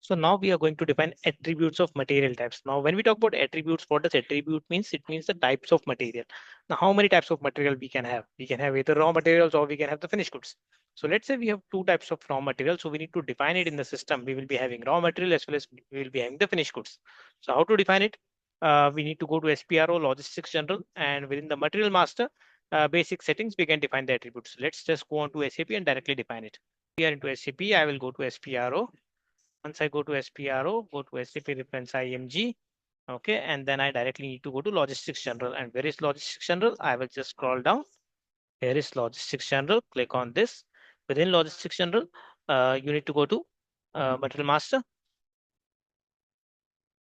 So now we are going to define attributes of material types. Now, when we talk about attributes, what does attribute means? It means the types of material. Now, how many types of material we can have? We can have either raw materials or we can have the finished goods. So let's say we have two types of raw material. So we need to define it in the system. We will be having raw material as well as we will be having the finished goods. So how to define it? We need to go to SPRO, Logistics General, and within the material master, basic settings, we can define the attributes. Let's just go on to SAP and directly define it. We are into SAP. I will go to SPRO. Once I go to SPRO, go to SAP reference IMG. Okay, and then I directly need to go to Logistics General. And where is Logistics General? I will just scroll down. Here is Logistics General. Click on this. Within Logistics General, you need to go to Material Master.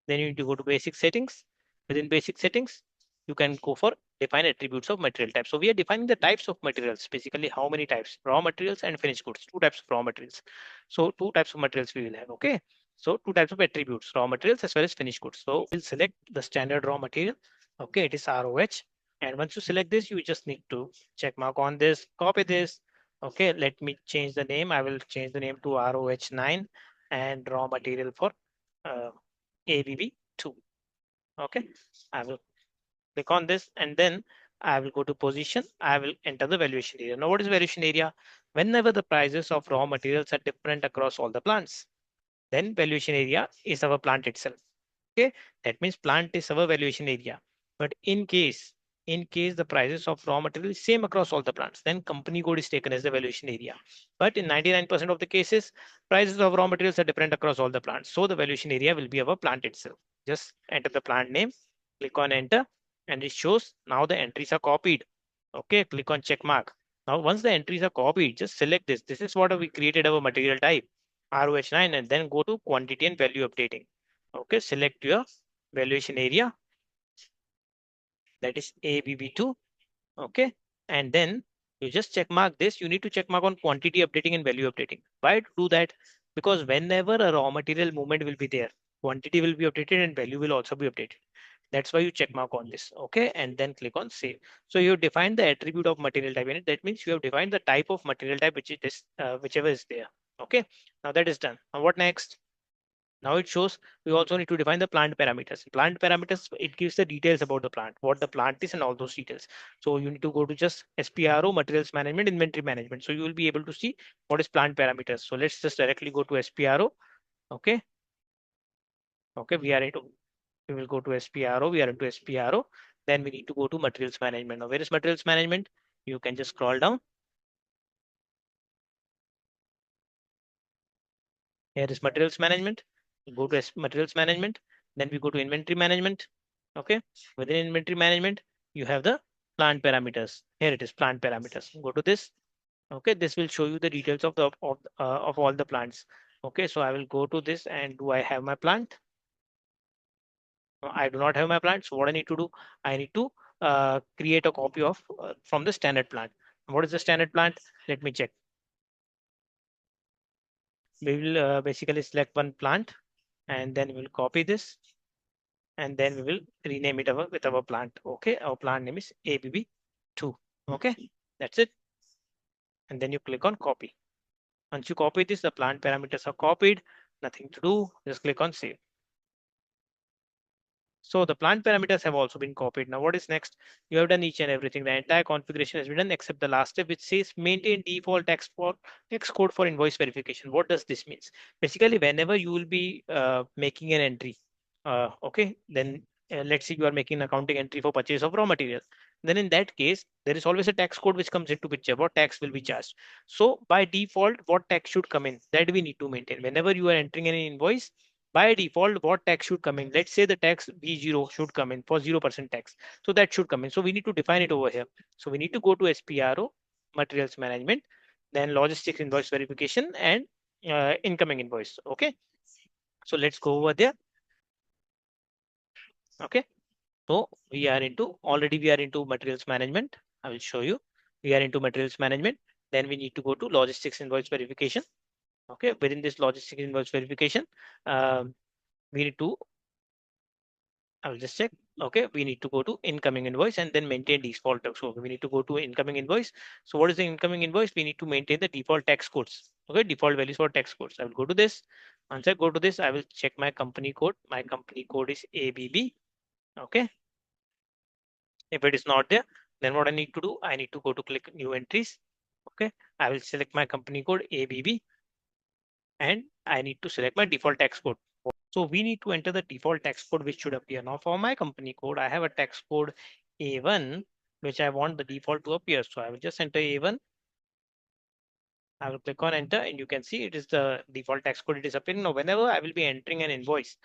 Then you need to go to Basic Settings. Within Basic Settings, you can go for define attributes of material type. So we are defining the types of materials, basically how many types, raw materials and finished goods, two types of raw materials. So two types of materials we will have. Okay. So two types of attributes, raw materials as well as finished goods. So we'll select the standard raw material. Okay, it is ROH. And once you select this, you just need to check mark on this, copy this. Okay, let me change the name. I will change the name to ROH9 and raw material for ABB2. Okay, I will click on this and then I will go to position. I will enter the valuation area. Now, what is valuation area? Whenever the prices of raw materials are different across all the plants, then valuation area is our plant itself. Okay, that means plant is our valuation area. But in case the prices of raw material is same across all the plants, then company code is taken as the valuation area. But in 99% of the cases, prices of raw materials are different across all the plants. So the valuation area will be our plant itself. Just enter the plant name, click on enter, and it shows now the entries are copied. Okay, click on check mark. Now, once the entries are copied, just select this. This is what we created our material type, ROH9, and then go to quantity and value updating. Okay, select your valuation area, that is ABB2. Okay, and then you just check mark this. You need to check mark on quantity updating and value updating. Why to do that? Because whenever a raw material movement will be there, quantity will be updated and value will also be updated. That's why you check mark on this. Okay, and then click on save. So you define the attribute of material type in it. That means you have defined the type of material type which is whichever is there. Okay, now that is done. Now what next? Now it shows we also need to define the plant parameters. Plant parameters, it gives the details about the plant, what the plant is and all those details. So you need to go to just SPRO, materials management, inventory management. So you will be able to see what is plant parameters. So let's just directly go to SPRO. Okay. Okay, we will go to SPRO. We are into SPRO. Then we need to go to materials management. Now, where is materials management? You can just scroll down. Here is materials management. We go to materials management. Then we go to inventory management. Okay. Within inventory management, you have the plant parameters. Here it is, plant parameters. Go to this. Okay. This will show you the details of of all the plants. Okay. So I will go to this and do I have my plant? No, I do not have my plant. So what I need to do? I need to create a copy of from the standard plant. What is the standard plant? Let me check. We will basically select one plant and then we'll copy this and then we will rename it with our plant. Okay, our plant name is ABB2. Okay, that's it. And then you click on copy. Once you copy this, the plant parameters are copied. Nothing to do. Just click on save. So the plant parameters have also been copied. Now what is next? You have done each and everything. The entire configuration has been done except the last step, which says maintain default text code for invoice verification. What does this mean? Basically, whenever you will be making an entry, okay, then let's say you are making an accounting entry for purchase of raw material. Then in that case, there is always a tax code which comes into picture. What tax will be charged? So by default, what tax should come in? That we need to maintain. Whenever you are entering an invoice, by default, what tax should come in? Let's say the tax B0 should come in for 0% tax. So that should come in. So we need to define it over here. So we need to go to SPRO, materials management, then logistics invoice verification and incoming invoice. Okay. So let's go over there. Okay. So we are into materials management. I will show you. We are into materials management. Then we need to go to logistics invoice verification. Okay. Within this logistics invoice verification, we need to I'll just check. Okay, we need to go to incoming invoice and then maintain default. So we need to go to incoming invoice. So what is the incoming invoice? We need to maintain the default tax codes. Okay, default values for tax codes. I will go to this. Once I go to this, I will check my company code. My company code is ABB. Okay. If it is not there, then what I need to do, I need to go to click new entries. Okay. I will select my company code ABB and I need to select my default tax code. So we need to enter the default tax code which should appear. Now for my company code, I have a tax code A1, which I want the default to appear. So I will just enter A1. I will click on enter and you can see it is the default tax code. It is appearing. Now whenever I will be entering an invoice,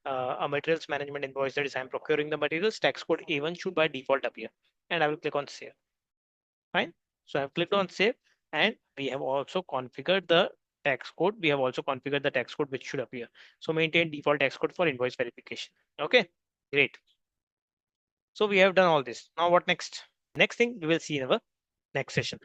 a materials management invoice, that is I'm procuring the materials, tax code A1 should by default appear. And I will click on save. Fine. So I've clicked on save and we have also configured the tax code. We have also configured the tax code which should appear. So maintain default tax code for invoice verification. Okay, great. So we have done all this. Now what next? Next thing we will see in our next session.